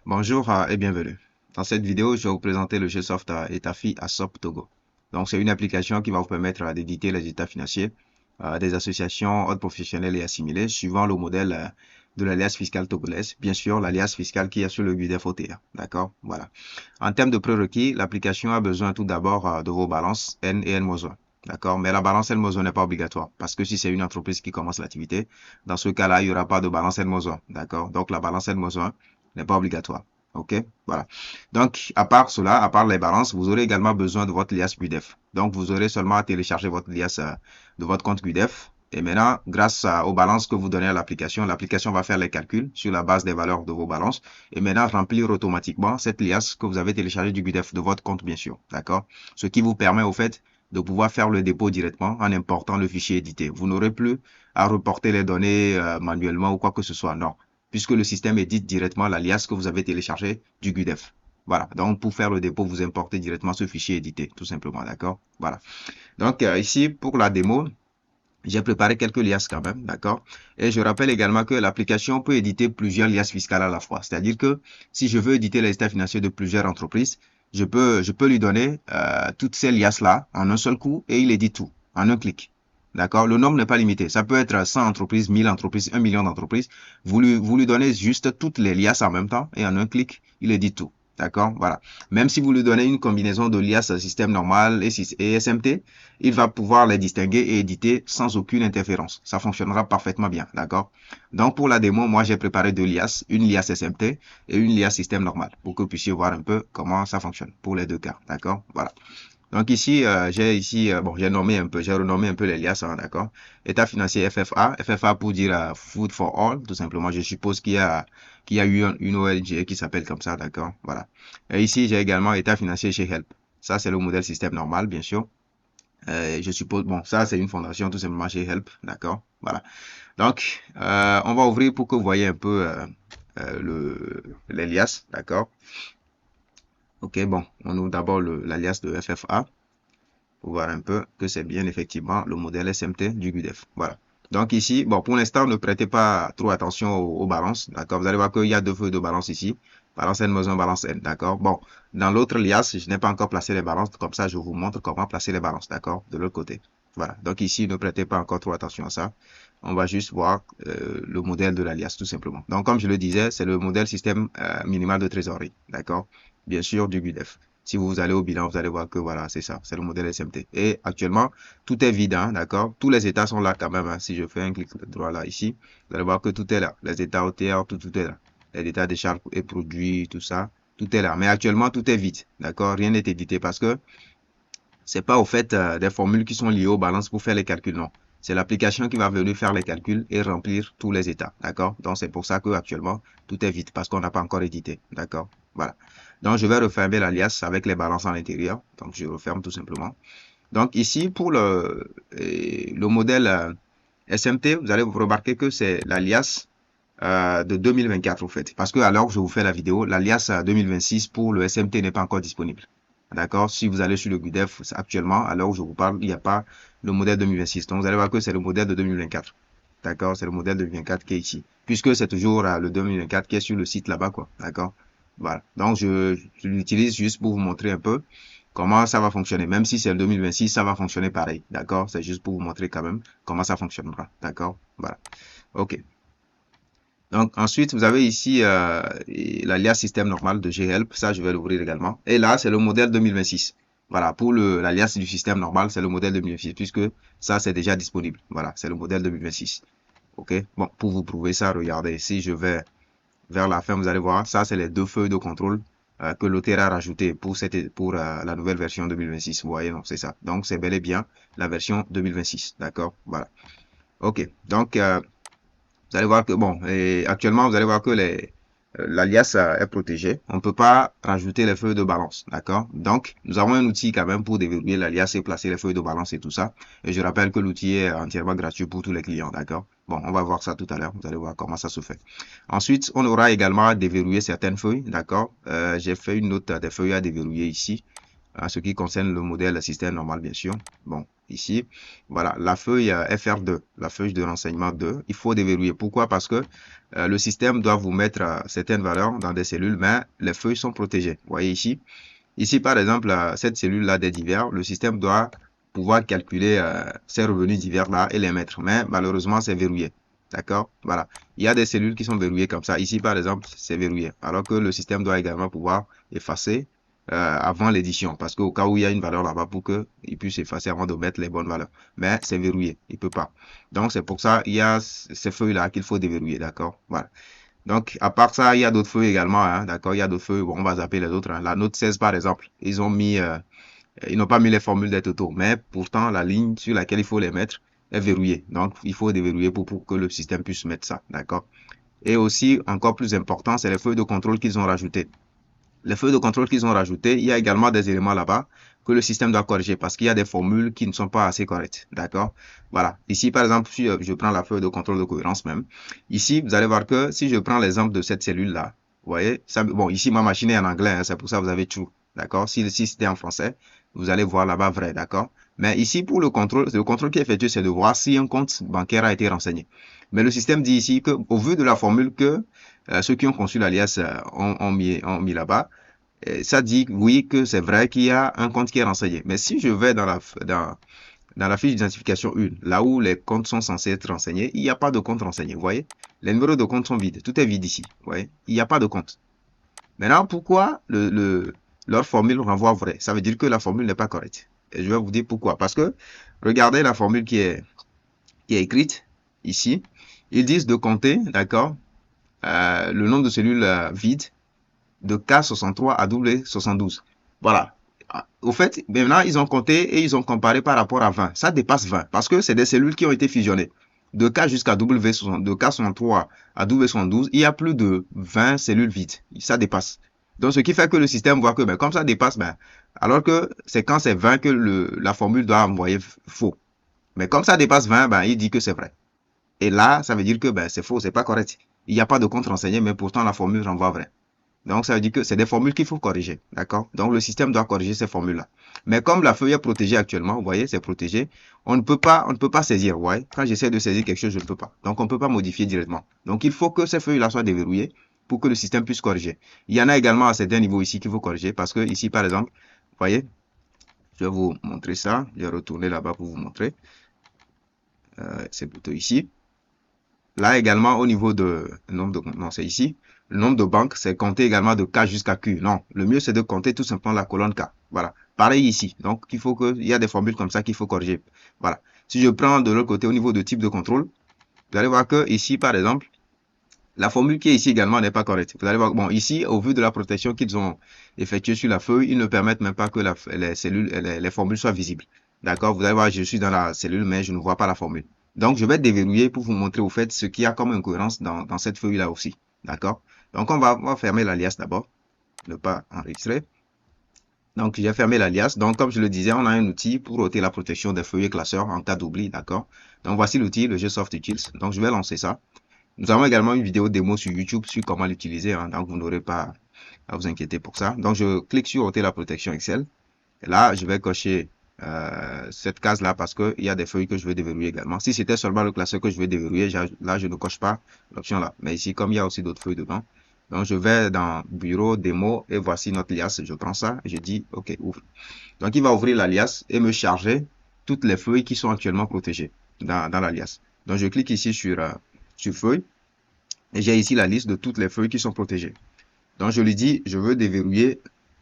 Bonjour et bienvenue. Dans cette vidéo, je vais vous présenter le GeoSoft Etafi ASOP Togo. Donc, c'est une application qui va vous permettre d'éditer les états financiers des associations, ordres professionnels et assimilés suivant le modèle de l'alias fiscal togolaise. Bien sûr, l'alias fiscal qui est sur le GUDEF OTA. D'accord? Voilà. En termes de prérequis, l'application a besoin tout d'abord de vos balances N et N-1. D'accord? Mais la balance N-1 n'est pas obligatoire parce que si c'est une entreprise qui commence l'activité, dans ce cas-là, il n'y aura pas de balance N-1. D'accord? Donc, la balance N-1 n'est pas obligatoire. OK? Voilà. Donc, à part cela, à part les balances, vous aurez également besoin de votre liasse GUDEF. Donc, vous aurez seulement à télécharger votre liasse de votre compte GUDEF. Et maintenant, grâce aux balances que vous donnez à l'application va faire les calculs sur la base des valeurs de vos balances et maintenant remplir automatiquement cette liasse que vous avez téléchargée du GUDEF de votre compte, bien sûr. D'accord? Ce qui vous permet, au fait, de pouvoir faire le dépôt directement en important le fichier édité. Vous n'aurez plus à reporter les données manuellement ou quoi que ce soit. Non, puisque le système édite directement l'alias que vous avez téléchargé du GUDEF. Voilà, donc pour faire le dépôt, vous importez directement ce fichier édité, tout simplement, d'accord? Voilà. Donc ici, pour la démo, j'ai préparé quelques liasses quand même, d'accord? Et je rappelle également que l'application peut éditer plusieurs liasses fiscales à la fois. C'est-à-dire que si je veux éditer les états financiers de plusieurs entreprises, je peux lui donner toutes ces liasses-là en un seul coup et il édite tout en un clic. D'accord? Le nombre n'est pas limité. Ça peut être 100 entreprises, 1000 entreprises, 1 million d'entreprises. Vous lui donnez juste toutes les liasses en même temps et en un clic, il édite tout. D'accord? Voilà. Même si vous lui donnez une combinaison de liasses système normal et SMT, il va pouvoir les distinguer et éditer sans aucune interférence. Ça fonctionnera parfaitement bien, d'accord? Donc, pour la démo, moi, j'ai préparé deux liasses, une liasse SMT et une liasse système normal, pour que vous puissiez voir un peu comment ça fonctionne pour les deux cas, d'accord? Voilà. Donc ici, j'ai renommé un peu les liasses, hein, d'accord? État financier FFA, FFA pour dire Food for All, tout simplement. Je suppose qu'il y a eu une ONG qui s'appelle comme ça, d'accord? Voilà. Et ici, j'ai également état financier chez Help. Ça, c'est le modèle système normal, bien sûr. Je suppose, bon, ça, c'est une fondation tout simplement chez Help, d'accord? Voilà. Donc, on va ouvrir pour que vous voyez un peu l'alias, d'accord? Ok, bon, on ouvre d'abord l'alias de FFA pour voir un peu que c'est bien effectivement le modèle SMT du GUDEF. Voilà. Donc ici, bon, pour l'instant, ne prêtez pas trop attention aux balances, d'accord? Vous allez voir qu'il y a deux feuilles de balance ici. Balance N, besoin balance N, d'accord? Bon, dans l'autre liasse, je n'ai pas encore placé les balances, comme ça, je vous montre comment placer les balances, d'accord? De l'autre côté. Voilà. Donc ici, ne prêtez pas encore trop attention à ça. On va juste voir le modèle de l'alias, tout simplement. Donc, comme je le disais, c'est le modèle système minimal de trésorerie, d'accord? Bien sûr, du GUDEF. Si vous allez au bilan, vous allez voir que voilà, c'est ça, c'est le modèle SMT. Et actuellement, tout est vide, hein, d'accord? Tous les états sont là quand même, hein. Si je fais un clic droit là, ici, vous allez voir que tout est là. Les états OTR, tout est là. Les états de charges et produits, tout ça, tout est là. Mais actuellement, tout est vide, d'accord? Rien n'est édité parce que c'est pas au fait des formules qui sont liées aux balances pour faire les calculs, non. C'est l'application qui va venir faire les calculs et remplir tous les états, d'accord? Donc, c'est pour ça que actuellement tout est vide parce qu'on n'a pas encore édité, d'accord? Voilà. Donc, je vais refermer l'alias avec les balances à l'intérieur. Donc, je referme tout simplement. Donc, ici, pour le modèle SMT, vous allez vous remarquer que c'est l'alias de 2024, au fait. Parce que à l'heure où je vous fais la vidéo, l'alias 2026 pour le SMT n'est pas encore disponible. D'accord? Si vous allez sur le GUDEF actuellement, à l'heure où je vous parle, il n'y a pas le modèle 2026. Donc, vous allez voir que c'est le modèle de 2024. D'accord? C'est le modèle de 2024 qui est ici. Puisque c'est toujours le 2024 qui est sur le site là-bas, quoi. D'accord? Voilà. Donc, je l'utilise juste pour vous montrer un peu comment ça va fonctionner. Même si c'est le 2026, ça va fonctionner pareil. D'accord? C'est juste pour vous montrer quand même comment ça fonctionnera. D'accord? Voilà. OK. Donc, ensuite, vous avez ici l'alias système normal de GHelp. Ça, je vais l'ouvrir également. Et là, c'est le modèle 2026. Voilà, pour l'alias du système normal, c'est le modèle 2026, puisque ça, c'est déjà disponible. Voilà, c'est le modèle 2026. OK? Bon, pour vous prouver ça, regardez, si je vais vers la fin, vous allez voir, ça, c'est les deux feuilles de contrôle que l'auteur a rajouté pour la nouvelle version 2026. Vous voyez, non, c'est ça. Donc, c'est bel et bien la version 2026. D'accord? Voilà. OK. Donc, vous allez voir que, bon, et actuellement, vous allez voir que l'alias est protégé. On ne peut pas rajouter les feuilles de balance, d'accord? Donc, nous avons un outil quand même pour déverrouiller l'alias et placer les feuilles de balance et tout ça. Et je rappelle que l'outil est entièrement gratuit pour tous les clients, d'accord? Bon, on va voir ça tout à l'heure. Vous allez voir comment ça se fait. Ensuite, on aura également à déverrouiller certaines feuilles, d'accord? J'ai fait une note des feuilles à déverrouiller ici. en ce qui concerne le modèle système normal, bien sûr. Bon, ici, voilà, la feuille FR2, la feuille de renseignement 2, il faut déverrouiller. Pourquoi? Parce que le système doit vous mettre certaines valeurs dans des cellules, mais les feuilles sont protégées. Vous voyez ici. Ici, par exemple, cette cellule-là des divers, le système doit pouvoir calculer ces revenus divers-là et les mettre. Mais malheureusement, c'est verrouillé. D'accord? Voilà. Il y a des cellules qui sont verrouillées comme ça. Ici, par exemple, c'est verrouillé. Alors que le système doit également pouvoir effacer avant l'édition. Parce qu'au cas où il y a une valeur là-bas pour qu'il puisse effacer avant de mettre les bonnes valeurs. Mais c'est verrouillé. Il ne peut pas. Donc, c'est pour ça il y a ces feuilles-là qu'il faut déverrouiller. D'accord? Voilà. Donc, à part ça, il y a d'autres feuilles également, hein, d'accord? Il y a d'autres feuilles, bon, on va zapper les autres. Hein. La note 16, par exemple, ils n'ont pas mis les formules des totaux, mais pourtant, la ligne sur laquelle il faut les mettre est verrouillée. Donc, il faut déverrouiller pour que le système puisse mettre ça, d'accord? Et aussi, encore plus important, c'est les feuilles de contrôle qu'ils ont rajoutées. Les feuilles de contrôle qu'ils ont rajoutées, il y a également des éléments là-bas que le système doit corriger parce qu'il y a des formules qui ne sont pas assez correctes. D'accord? Voilà. Ici, par exemple, si je prends la feuille de contrôle de cohérence même, ici, vous allez voir que si je prends l'exemple de cette cellule-là, vous voyez, ça, bon, ici, ma machine est en anglais, hein, c'est pour ça que vous avez true. D'accord? Si c'était en français, vous allez voir là-bas vrai. D'accord? Mais ici, pour le contrôle qui est effectué, c'est de voir si un compte bancaire a été renseigné. Mais le système dit ici que, au vu de la formule que ceux qui ont conçu l'alias ont mis là-bas, ça dit oui que c'est vrai qu'il y a un compte qui est renseigné. Mais si je vais dans la fiche d'identification 1, là où les comptes sont censés être renseignés, il n'y a pas de compte renseigné. Vous voyez? Les numéros de compte sont vides. Tout est vide ici. Vous voyez? Il n'y a pas de compte. Maintenant, pourquoi leur formule renvoie vrai? Ça veut dire que la formule n'est pas correcte. Et je vais vous dire pourquoi. Parce que regardez la formule qui est écrite ici. Ils disent de compter, d'accord, le nombre de cellules vides de K63 à W72. Voilà. Au fait, maintenant, ils ont compté et ils ont comparé par rapport à 20. Ça dépasse 20 parce que c'est des cellules qui ont été fusionnées. De K jusqu'à W60, de K63 à W72, il y a plus de 20 cellules vides. Ça dépasse. Donc, ce qui fait que le système voit que, ben, comme ça dépasse, ben, alors que c'est quand c'est 20 que la formule doit envoyer faux. Mais comme ça dépasse 20, ben, il dit que c'est vrai. Et là, ça veut dire que ben, c'est faux, c'est pas correct. Il n'y a pas de compte renseigné, mais pourtant la formule renvoie vrai. Donc, ça veut dire que c'est des formules qu'il faut corriger. D'accord? Donc, le système doit corriger ces formules-là. Mais comme la feuille est protégée actuellement, vous voyez, c'est protégé, on ne peut pas saisir. Vous voyez? Quand j'essaie de saisir quelque chose, je ne peux pas. Donc, on ne peut pas modifier directement. Donc, il faut que ces feuilles-là soient déverrouillées pour que le système puisse corriger. Il y en a également à certains niveaux ici qu'il faut corriger parce que ici, par exemple, vous voyez, je vais vous montrer ça. Je vais retourner là-bas pour vous montrer. C'est plutôt ici. Là également, au niveau de nombre de... Non, c'est ici. Le nombre de banques, c'est compter également de K jusqu'à Q. Non, le mieux, c'est de compter tout simplement la colonne K. Voilà. Pareil ici. Donc, il y a des formules comme ça qu'il faut corriger. Voilà. Si je prends de l'autre côté, au niveau de type de contrôle, vous allez voir que ici, par exemple, la formule qui est ici également n'est pas correcte. Vous allez voir, bon, ici, au vu de la protection qu'ils ont effectuée sur la feuille, ils ne permettent même pas que les formules soient visibles. D'accord? Vous allez voir, je suis dans la cellule, mais je ne vois pas la formule. Donc, je vais déverrouiller pour vous montrer au fait ce qu'il y a comme incohérence dans cette feuille-là aussi. D'accord? Donc, on va fermer l'alias d'abord. Ne pas enregistrer. Donc, j'ai fermé l'alias. Donc, comme je le disais, on a un outil pour ôter la protection des feuilles classeurs en cas d'oubli. D'accord? Donc, voici l'outil, le GSoft Utils. Donc, je vais lancer ça. Nous avons également une vidéo démo sur YouTube sur comment l'utiliser. Hein, donc, vous n'aurez pas à vous inquiéter pour ça. Donc, je clique sur ôter la protection Excel. Et là, je vais cocher cette case-là parce qu'il y a des feuilles que je vais déverrouiller également. Si c'était seulement le classeur que je vais déverrouiller, là, je ne coche pas l'option là. Mais ici, comme il y a aussi d'autres feuilles dedans, donc je vais dans Bureau, Démo, et voici notre liasse. Je prends ça et je dis OK, ouvre. Donc, il va ouvrir l'alias et me charger toutes les feuilles qui sont actuellement protégées dans l'alias. Donc, je clique ici sur feuille et j'ai ici la liste de toutes les feuilles qui sont protégées. Donc, je lui dis, je veux déverrouiller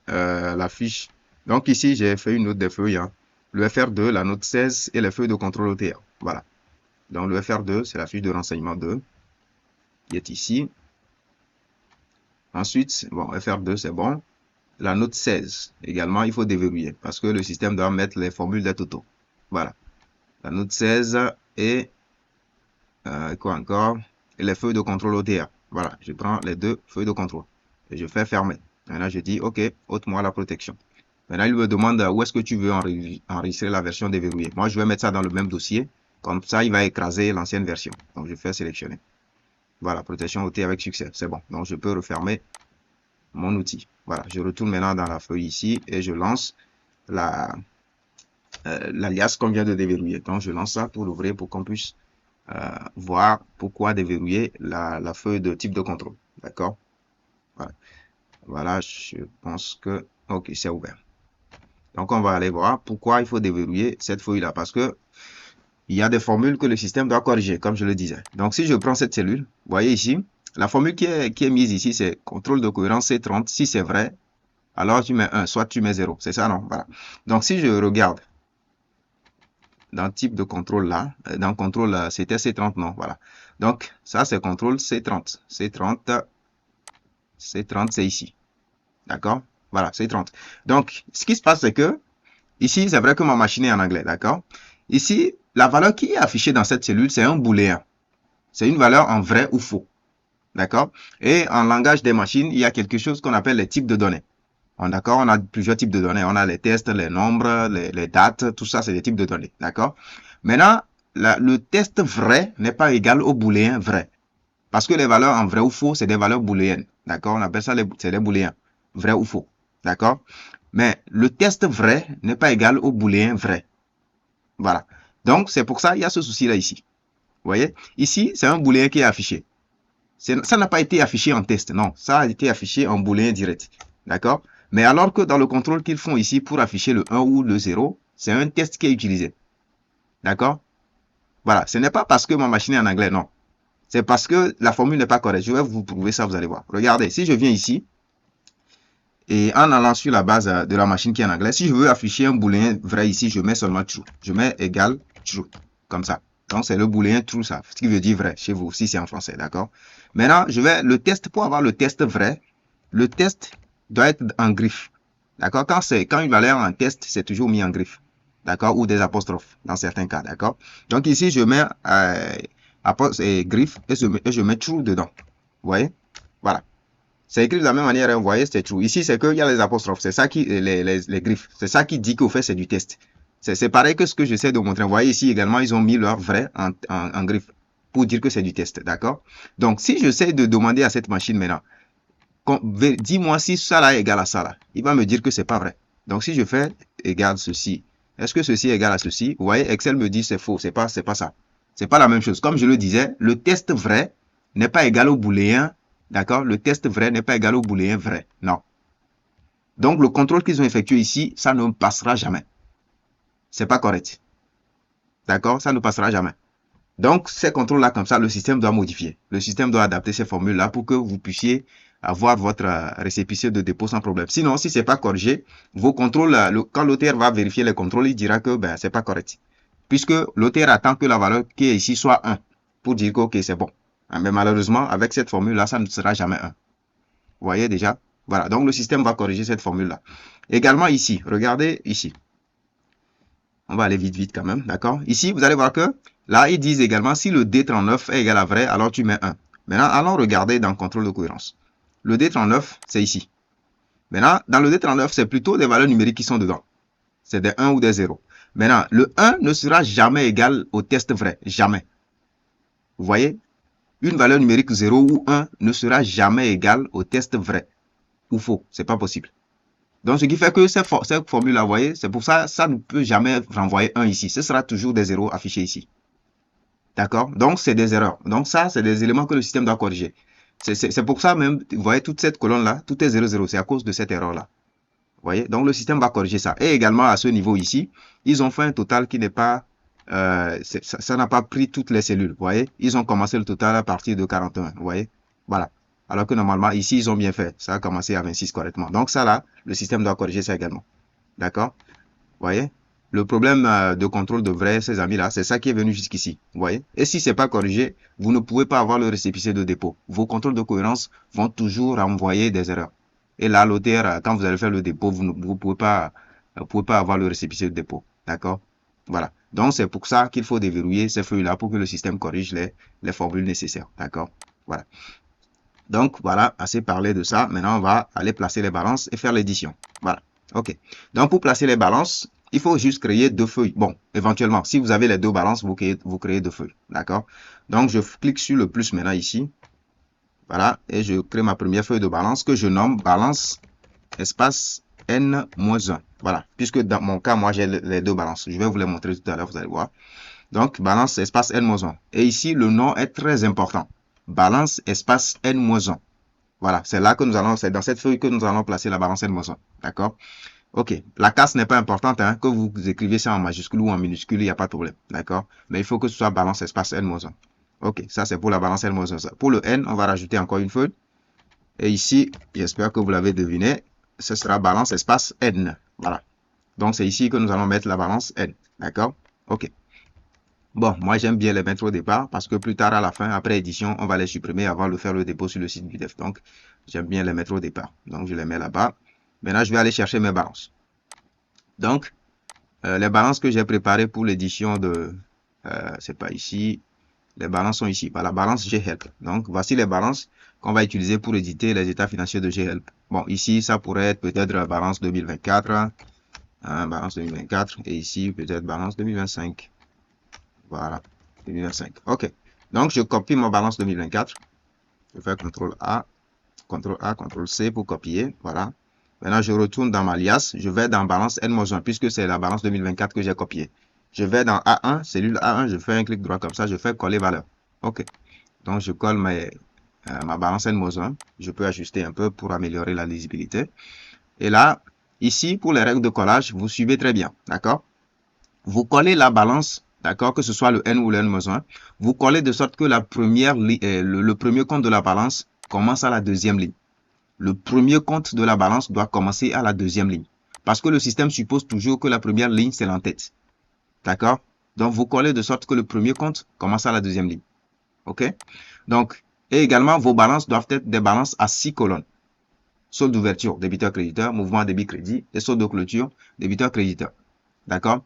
la fiche. Donc, ici, j'ai fait une note des feuilles. Hein. Le FR2, la note 16 et les feuilles de contrôle OTA. Voilà. Donc, le FR2, c'est la fiche de renseignement 2 qui est ici. Ensuite, bon, FR2, c'est bon. La note 16, également, il faut déverrouiller parce que le système doit mettre les formules des totaux. Voilà. La note 16 et quoi encore? Et les feuilles de contrôle OTA. Voilà. Je prends les deux feuilles de contrôle et je fais fermer. Maintenant, je dis, OK, ôte-moi la protection. Maintenant, il me demande où est-ce que tu veux enregistrer la version déverrouillée. Moi, je vais mettre ça dans le même dossier. Comme ça, il va écraser l'ancienne version. Donc, je fais sélectionner. Voilà, protection ôtée avec succès. C'est bon. Donc, je peux refermer mon outil. Voilà, je retourne maintenant dans la feuille ici et je lance. l'alias qu'on vient de déverrouiller. Donc, je lance ça pour l'ouvrir pour qu'on puisse voir pourquoi déverrouiller la feuille de type de contrôle. D'accord? Voilà. Voilà, je pense que... Ok, c'est ouvert. Donc, on va aller voir pourquoi il faut déverrouiller cette feuille-là. Parce que il y a des formules que le système doit corriger, comme je le disais. Donc, si je prends cette cellule, vous voyez ici, la formule qui est mise ici, c'est contrôle de cohérence C30. Si c'est vrai, alors tu mets 1, soit tu mets 0. C'est ça, non? Voilà. Donc, si je regarde dans type de contrôle là, dans contrôle, c'était C30, non? Voilà. Donc, ça, c'est contrôle C30. C30, c'est ici. D'accord? Voilà, C30. Donc, ce qui se passe, c'est que, ici, c'est vrai que ma machine est en anglais, d'accord? Ici, la valeur qui est affichée dans cette cellule, c'est un booléen. C'est une valeur en vrai ou faux. D'accord? Et en langage des machines, il y a quelque chose qu'on appelle les types de données. D'accord? On a plusieurs types de données. On a les tests, les nombres, les dates, tout ça, c'est des types de données. D'accord? Maintenant, le test vrai n'est pas égal au booléen vrai. Parce que les valeurs en vrai ou faux, c'est des valeurs booléennes. D'accord? On appelle ça c'est les booléens. Vrai ou faux. D'accord? Mais le test vrai n'est pas égal au booléen vrai. Voilà. Donc, c'est pour ça qu'il y a ce souci-là ici. Vous voyez? Ici, c'est un booléen qui est affiché. Ça n'a pas été affiché en test, non. Ça a été affiché en booléen direct. D'accord? Mais alors que dans le contrôle qu'ils font ici pour afficher le 1 ou le 0, c'est un test qui est utilisé. D'accord? Voilà. Ce n'est pas parce que ma machine est en anglais, non. C'est parce que la formule n'est pas correcte. Je vais vous prouver ça, vous allez voir. Regardez, si je viens ici, et en allant sur la base de la machine qui est en anglais, si je veux afficher un booléen vrai ici, je mets seulement true. Je mets égal true, comme ça. Donc, c'est le booléen true, ça, ce qui veut dire vrai chez vous, si c'est en français, d'accord? Maintenant, le test, pour avoir le test vrai, le test doit être en griffe, d'accord? Quand une valeur en test, c'est toujours mis en griffe, d'accord? Ou des apostrophes, dans certains cas, d'accord? Donc, ici, je mets griffe et je mets true dedans, vous voyez? Voilà. C'est écrit de la même manière, vous voyez, c'est true. Ici, c'est qu'il y a les apostrophes, c'est ça qui, les griffes, c'est ça qui dit qu'au fait, c'est du test. C'est pareil que ce que j'essaie de montrer. Vous voyez ici également, ils ont mis leur vrai en griffe pour dire que c'est du test, d'accord? Donc, si j'essaie de demander à cette machine maintenant, dis-moi si ça là est égal à ça là, il va me dire que c'est pas vrai. Donc, si je fais égal ceci, est-ce que ceci est égal à ceci? Vous voyez, Excel me dit c'est faux, c'est pas ça. C'est pas la même chose. Comme je le disais, le test vrai n'est pas égal au booléen. D'accord? Le test vrai n'est pas égal au booléen vrai. Non. Donc, le contrôle qu'ils ont effectué ici, ça ne passera jamais. C'est pas correct. D'accord? Ça ne passera jamais. Donc, ces contrôles-là, comme ça, le système doit modifier. Le système doit adapter ces formules-là pour que vous puissiez avoir votre récépissé de dépôt sans problème. Sinon, si c'est pas corrigé, vos contrôles, quand l'auteur va vérifier les contrôles, il dira que c'est pas correct. Puisque l'auteur attend que la valeur qui est ici soit 1 pour dire que ok, c'est bon. Mais malheureusement, avec cette formule-là, ça ne sera jamais 1. Vous voyez déjà? Voilà, donc le système va corriger cette formule-là. Également ici, regardez ici. On va aller vite quand même, d'accord? Ici, vous allez voir que là, ils disent également si le D39 est égal à vrai, alors tu mets 1. Maintenant, allons regarder dans le contrôle de cohérence. Le D39, c'est ici. Maintenant, dans le D39, c'est plutôt des valeurs numériques qui sont dedans. C'est des 1 ou des 0. Maintenant, le 1 ne sera jamais égal au test vrai. Jamais. Vous voyez? Une valeur numérique 0 ou 1 ne sera jamais égale au test vrai ou faux. C'est pas possible. Donc, ce qui fait que cette formule-là, vous voyez, c'est pour ça, ça ne peut jamais renvoyer 1 ici. Ce sera toujours des 0 affichés ici. D'accord? Donc, c'est des erreurs. Donc, ça, c'est des éléments que le système doit corriger. C'est pour ça même, vous voyez, toute cette colonne-là, tout est 0, 0. C'est à cause de cette erreur-là. Vous voyez? Donc, le système va corriger ça. Et également, à ce niveau ici, ils ont fait un total qui n'est pas... ça n'a pas pris toutes les cellules. Vous voyez? Ils ont commencé le total à partir de 41. Vous voyez? Voilà. Alors que normalement, ici, ils ont bien fait. Ça a commencé à 26 correctement. Donc ça, là, le système doit corriger ça également. D'accord? Vous voyez? Le problème de contrôle de vrai, ces amis-là, c'est ça qui est venu jusqu'ici. Vous voyez? Et si c'est pas corrigé, vous ne pouvez pas avoir le récépissé de dépôt. Vos contrôles de cohérence vont toujours envoyer des erreurs. Et là, l'auteur, quand vous allez faire le dépôt, vous ne pouvez pas avoir le récépissé de dépôt. D'accord? Voilà. Donc, c'est pour ça qu'il faut déverrouiller ces feuilles-là pour que le système corrige les formules nécessaires. D'accord? Voilà. Donc, voilà, assez parlé de ça. Maintenant, on va aller placer les balances et faire l'édition. Voilà. OK. Donc, pour placer les balances, il faut juste créer deux feuilles. Bon, éventuellement, si vous avez les deux balances, vous créez deux feuilles. D'accord? Donc, je clique sur le plus maintenant ici. Voilà. Et je crée ma première feuille de balance que je nomme balance espace N-1. Voilà, puisque dans mon cas, moi, j'ai les deux balances. Je vais vous les montrer tout à l'heure, vous allez voir. Donc, balance espace N-1. Et ici, le nom est très important. Balance espace N-1. Voilà, c'est là que nous allons, c'est dans cette feuille que nous allons placer la balance N-1. D'accord? Ok, la casse n'est pas importante, hein, que vous écrivez ça en majuscule ou en minuscule, il n'y a pas de problème. D'accord? Mais il faut que ce soit balance espace N-1. Ok, ça c'est pour la balance N-1. Pour le N, on va rajouter encore une feuille. Et ici, j'espère que vous l'avez deviné, ce sera balance espace N. Voilà. Donc, c'est ici que nous allons mettre la balance N. D'accord? Ok. Bon, moi, j'aime bien les mettre au départ parce que plus tard, à la fin, après édition, on va les supprimer avant de faire le dépôt sur le site GUDEF. Donc, j'aime bien les mettre au départ. Donc, je les mets là-bas. Maintenant, je vais aller chercher mes balances. Donc, les balances que j'ai préparées pour l'édition de... c'est pas ici. Les balances sont ici. Par la balance G-Help. Donc, voici les balances qu'on va utiliser pour éditer les états financiers de G-Help. Bon, ici, ça pourrait être peut-être la balance 2024. Hein, balance 2024. Et ici, peut-être balance 2025. Voilà, 2025. OK. Donc, je copie ma balance 2024. Je fais CTRL-A, CTRL-A, CTRL-C pour copier. Voilà. Maintenant, je retourne dans ma liasse. Je vais dans balance N-1 puisque c'est la balance 2024 que j'ai copiée. Je vais dans A1, cellule A1, je fais un clic droit comme ça, je fais coller valeur. OK. Donc, je colle ma balance N-1. Je peux ajuster un peu pour améliorer la lisibilité. Et là, ici, pour les règles de collage, vous suivez très bien. D'accord? Vous collez la balance, d'accord, que ce soit le N ou le N-1, vous collez de sorte que la première le premier compte de la balance commence à la deuxième ligne. Le premier compte de la balance doit commencer à la deuxième ligne. Parce que le système suppose toujours que la première ligne, c'est l'entête. D'accord? Donc, vous collez de sorte que le premier compte commence à la deuxième ligne. OK? Donc, et également, vos balances doivent être des balances à 6 colonnes. Solde d'ouverture, débiteur-créditeur, mouvement débit-crédit, et solde de clôture, débiteur-créditeur. D'accord?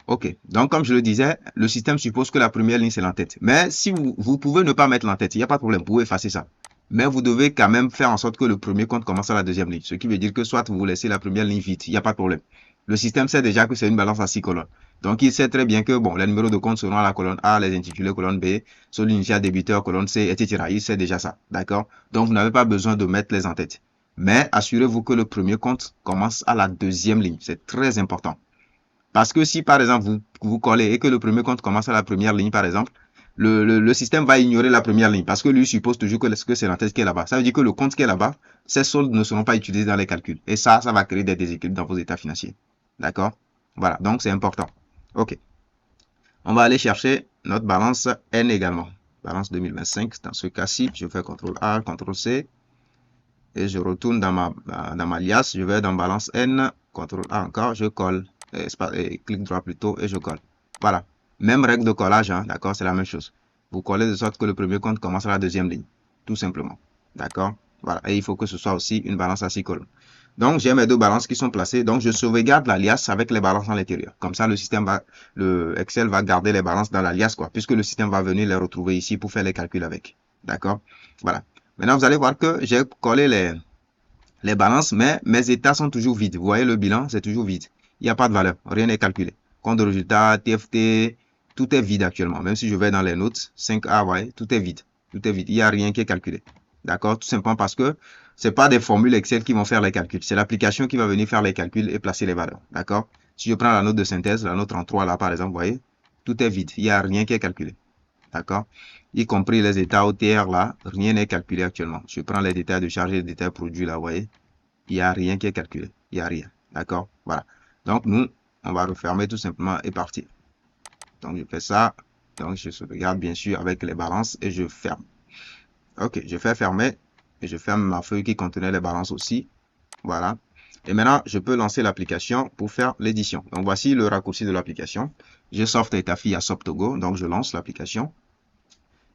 OK. Donc, comme je le disais, le système suppose que la première ligne, c'est l'entête. Mais si vous pouvez ne pas mettre l'entête, il n'y a pas de problème, vous pouvez effacer ça. Mais vous devez quand même faire en sorte que le premier compte commence à la deuxième ligne. Ce qui veut dire que soit vous laissez la première ligne vide, il n'y a pas de problème. Le système sait déjà que c'est une balance à 6 colonnes. Donc, il sait très bien que, bon, les numéros de compte seront à la colonne A, les intitulés colonne B, solde initial débiteur, colonne C, etc. Il sait déjà ça. D'accord? Donc, vous n'avez pas besoin de mettre les entêtes. Mais assurez-vous que le premier compte commence à la deuxième ligne. C'est très important. Parce que si, par exemple, vous collez et que le premier compte commence à la première ligne, par exemple, le système va ignorer la première ligne parce que lui suppose toujours que c'est l'entête qui est là-bas. Ça veut dire que le compte qui est là-bas, ces soldes ne seront pas utilisés dans les calculs. Et ça va créer des déséquilibres dans vos états financiers. D'accord? Voilà, donc c'est important. OK. On va aller chercher notre balance N également. Balance 2025. Dans ce cas-ci, je fais CTRL-A, CTRL-C. Et je retourne dans ma liasse. Je vais dans balance N, CTRL-A encore, je colle. Et clic droit plutôt et je colle. Voilà. Même règle de collage, hein, d'accord, c'est la même chose. Vous collez de sorte que le premier compte commence à la deuxième ligne, tout simplement. D'accord? Voilà. Et il faut que ce soit aussi une balance à 6 colonnes. Donc, j'ai mes deux balances qui sont placées. Donc, je sauvegarde la liasse avec les balances à l'intérieur. Comme ça, le Excel va garder les balances dans la liasse, quoi, puisque le système va venir les retrouver ici pour faire les calculs avec. D'accord? Voilà. Maintenant, vous allez voir que j'ai collé les balances, mais mes états sont toujours vides. Vous voyez, le bilan, c'est toujours vide. Il n'y a pas de valeur, rien n'est calculé. Compte de résultat, TFT, tout est vide actuellement. Même si je vais dans les notes, 5A, vous voyez, tout est vide. Tout est vide. Il n'y a rien qui est calculé. D'accord? Tout simplement parce que ce n'est pas des formules Excel qui vont faire les calculs. C'est l'application qui va venir faire les calculs et placer les valeurs. D'accord? Si je prends la note de synthèse, la note 33 là, par exemple, vous voyez, tout est vide. Il n'y a rien qui est calculé. D'accord? Y compris les états OTR là, rien n'est calculé actuellement. Je prends les détails de charge et les détails produits là, vous voyez, il n'y a rien qui est calculé. Il n'y a rien. D'accord? Voilà. Donc, nous, on va refermer tout simplement et partir. Donc, je fais ça. Donc, je sauvegarde bien sûr avec les balances et je ferme. OK, je fais fermer et je ferme ma feuille qui contenait les balances aussi. Voilà. Et maintenant, je peux lancer l'application pour faire l'édition. Donc, voici le raccourci de l'application. J'ai Soft Etafi à Soptogo. Donc, je lance l'application.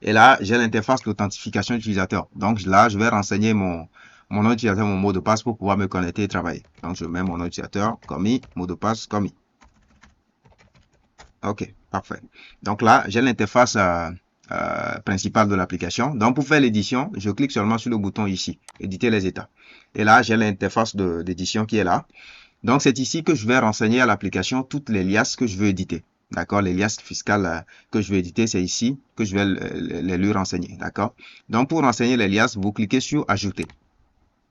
Et là, j'ai l'interface d'authentification utilisateur. Donc, là, je vais renseigner mon nom utilisateur, mon mot de passe pour pouvoir me connecter et travailler. Donc, je mets mon nom utilisateur, commis, mot de passe, commis. OK, parfait. Donc là, j'ai l'interface principale de l'application. Donc, pour faire l'édition, je clique seulement sur le bouton ici, éditer les états. Et là, j'ai l'interface d'édition qui est là. Donc, c'est ici que je vais renseigner à l'application toutes les liasses que je veux éditer. D'accord? Les liasses fiscales que je vais éditer, c'est ici que je vais les lui renseigner. D'accord? Donc, pour renseigner les liasses, vous cliquez sur Ajouter.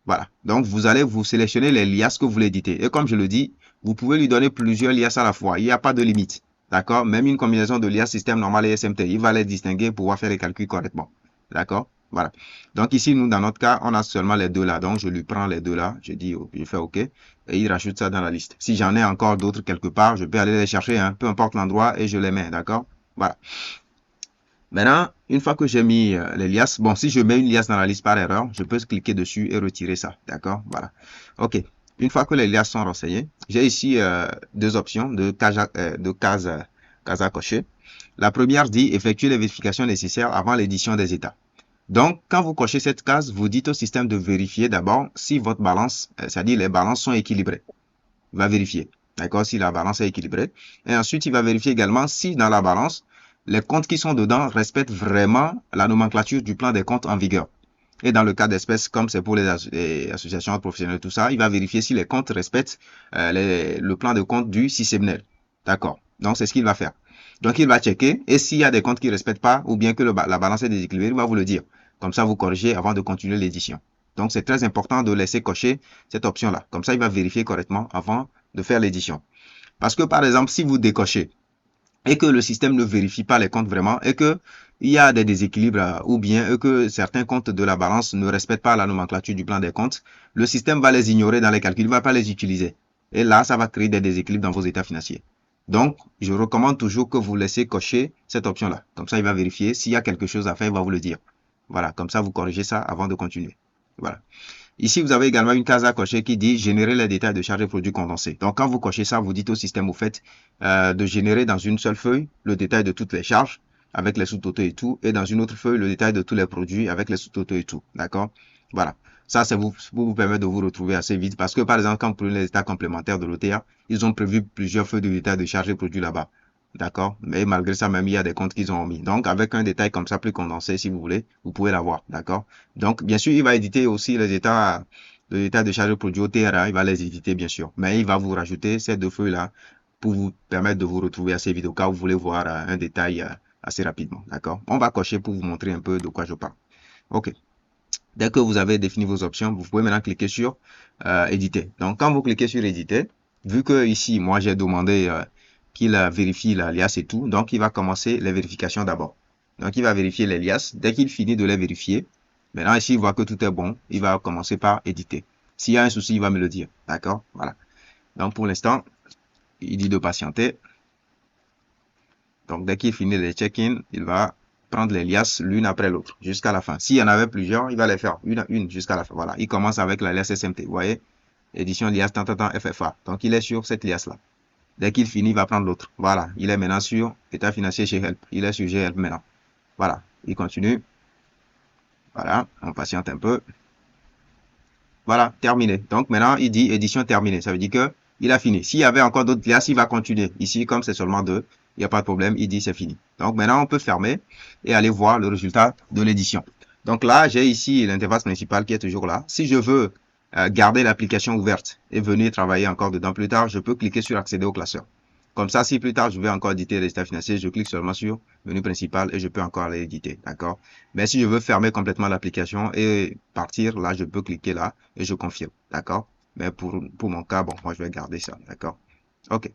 Voilà. Donc, vous allez vous sélectionner les liasses que vous voulez éditer. Et comme je le dis, vous pouvez lui donner plusieurs liasses à la fois. Il n'y a pas de limite. D'accord? Même une combinaison de liasses système normal et SMT, il va les distinguer pour pouvoir faire les calculs correctement. D'accord? Voilà. Donc ici, nous, dans notre cas, on a seulement les deux là. Donc, je lui prends les deux là. Je dis, je fais OK. Et il rajoute ça dans la liste. Si j'en ai encore d'autres quelque part, je peux aller les chercher, hein, peu importe l'endroit, et je les mets. D'accord? Voilà. Maintenant, une fois que j'ai mis les liasses, bon, si je mets une liasse dans la liste par erreur, je peux cliquer dessus et retirer ça. D'accord? Voilà. OK. Une fois que les liasses sont renseignées, j'ai ici deux options de cases à cocher. La première dit effectuer les vérifications nécessaires avant l'édition des états. Donc, quand vous cochez cette case, vous dites au système de vérifier d'abord si votre balance, c'est-à-dire les balances sont équilibrées. Il va vérifier. D'accord? Si la balance est équilibrée. Et ensuite, il va vérifier également si dans la balance, les comptes qui sont dedans respectent vraiment la nomenclature du plan des comptes en vigueur. Et dans le cas d'espèces, comme c'est pour les associations professionnelles, tout ça, il va vérifier si les comptes respectent le plan de compte du CICEMNEL. D'accord. Donc, c'est ce qu'il va faire. Donc, il va checker. Et s'il y a des comptes qui ne respectent pas, ou bien que la balance est déséquilibrée, il va vous le dire. Comme ça, vous corrigez avant de continuer l'édition. Donc, c'est très important de laisser cocher cette option-là. Comme ça, il va vérifier correctement avant de faire l'édition. Parce que, par exemple, si vous décochez et que le système ne vérifie pas les comptes vraiment et que il y a des déséquilibres ou bien que certains comptes de la balance ne respectent pas la nomenclature du plan des comptes, le système va les ignorer dans les calculs, il ne va pas les utiliser. Et là, ça va créer des déséquilibres dans vos états financiers. Donc, je recommande toujours que vous laissez cocher cette option-là. Comme ça, il va vérifier. S'il y a quelque chose à faire, il va vous le dire. Voilà, comme ça, vous corrigez ça avant de continuer. Voilà. Ici, vous avez également une case à cocher qui dit générer les détails de charges et produits condensés. Donc, quand vous cochez ça, vous dites au système, au fait, de générer dans une seule feuille le détail de toutes les charges avec les sous-totaux et tout, et dans une autre feuille le détail de tous les produits avec les sous-totaux et tout. D'accord? Voilà. Ça, c'est pour vous permettre de vous retrouver assez vite parce que, par exemple, quand vous prenez les états complémentaires de l'OTA, ils ont prévu plusieurs feuilles de détail de charges et produits là-bas. D'accord? Mais malgré ça, même, il y a des comptes qu'ils ont mis. Donc, avec un détail comme ça, plus condensé, si vous voulez, vous pouvez l'avoir. D'accord? Donc, bien sûr, il va éditer aussi les états de charge de produit au TRA. Il va les éditer, bien sûr. Mais il va vous rajouter ces deux feuilles-là pour vous permettre de vous retrouver assez vite au cas où vous voulez voir un détail assez rapidement. D'accord? On va cocher pour vous montrer un peu de quoi je parle. OK. Dès que vous avez défini vos options, vous pouvez maintenant cliquer sur éditer. Donc, quand vous cliquez sur éditer, vu que ici, moi, j'ai demandé qu'il vérifie l'alias et tout, donc il va commencer les vérifications d'abord. Donc, il va vérifier les liasses. Dès qu'il finit de les vérifier, maintenant, ici, il voit que tout est bon, il va commencer par éditer. S'il y a un souci, il va me le dire. D'accord? Voilà. Donc, pour l'instant, il dit de patienter. Donc, dès qu'il finit les check-in, il va prendre les liasses l'une après l'autre jusqu'à la fin. S'il y en avait plusieurs, il va les faire une à une jusqu'à la fin. Voilà, il commence avec la liasse SMT. Vous voyez, édition liasse tant FFA. Donc, il est sur cette liasse-là. Dès qu'il finit, il va prendre l'autre. Voilà, il est maintenant sur état financier chez Help. Il est sur GHelp maintenant. Voilà, il continue. Voilà, on patiente un peu. Voilà, terminé. Donc, maintenant, il dit édition terminée. Ça veut dire que il a fini. S'il y avait encore d'autres liasses, il va continuer. Ici, comme c'est seulement deux, il n'y a pas de problème. Il dit c'est fini. Donc, maintenant, on peut fermer et aller voir le résultat de l'édition. Donc là, j'ai ici l'interface principale qui est toujours là. Si je veux garder l'application ouverte et venir travailler encore dedans plus tard, je peux cliquer sur accéder au classeur. Comme ça, si plus tard, je vais encore éditer les états financiers, je clique seulement sur menu principal et je peux encore les éditer. D'accord? Mais si je veux fermer complètement l'application et partir, là, je peux cliquer là et je confirme. D'accord? Mais pour mon cas, bon, moi, je vais garder ça. D'accord? OK.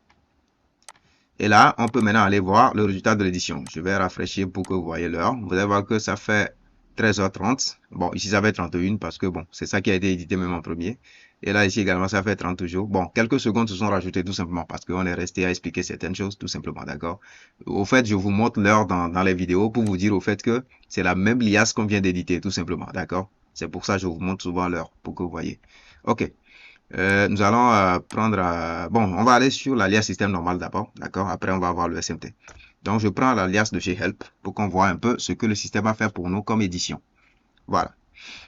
Et là, on peut maintenant aller voir le résultat de l'édition. Je vais rafraîchir pour que vous voyez l'heure. Vous allez voir que ça fait 13h30. Bon, ici, ça fait 31 parce que, bon, c'est ça qui a été édité même en premier. Et là, ici également, ça fait 30 jours. Bon, quelques secondes se sont rajoutées tout simplement parce qu'on est resté à expliquer certaines choses, tout simplement, d'accord? Au fait, je vous montre l'heure dans les vidéos pour vous dire au fait que c'est la même liasse qu'on vient d'éditer, tout simplement, d'accord? C'est pour ça que je vous montre souvent l'heure pour que vous voyez. OK. Nous allons prendre... bon, on va aller sur l'alias système normal d'abord, d'accord? Après, on va voir le SMT. Donc, je prends l'alias de chez Help pour qu'on voit un peu ce que le système va faire pour nous comme édition. Voilà.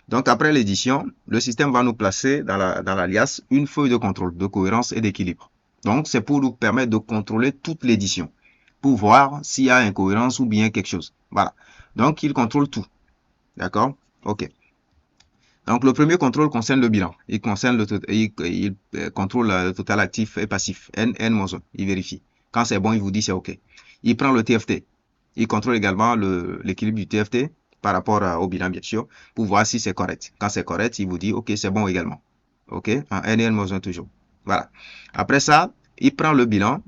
Donc, après l'édition, le système va nous placer dans l'alias une feuille de contrôle, de cohérence et d'équilibre. Donc, c'est pour nous permettre de contrôler toute l'édition, pour voir s'il y a incohérence ou bien quelque chose. Voilà. Donc, il contrôle tout. D'accord? OK. Donc, le premier contrôle concerne le bilan. Il concerne il contrôle le total actif et passif. N-1. Il vérifie. Quand c'est bon, il vous dit c'est OK. Il prend le TFT. Il contrôle également l'équilibre du TFT par rapport au bilan, bien sûr, pour voir si c'est correct. Quand c'est correct, il vous dit, OK, c'est bon également. OK, en N et N-1 toujours. Voilà. Après ça, il prend le bilan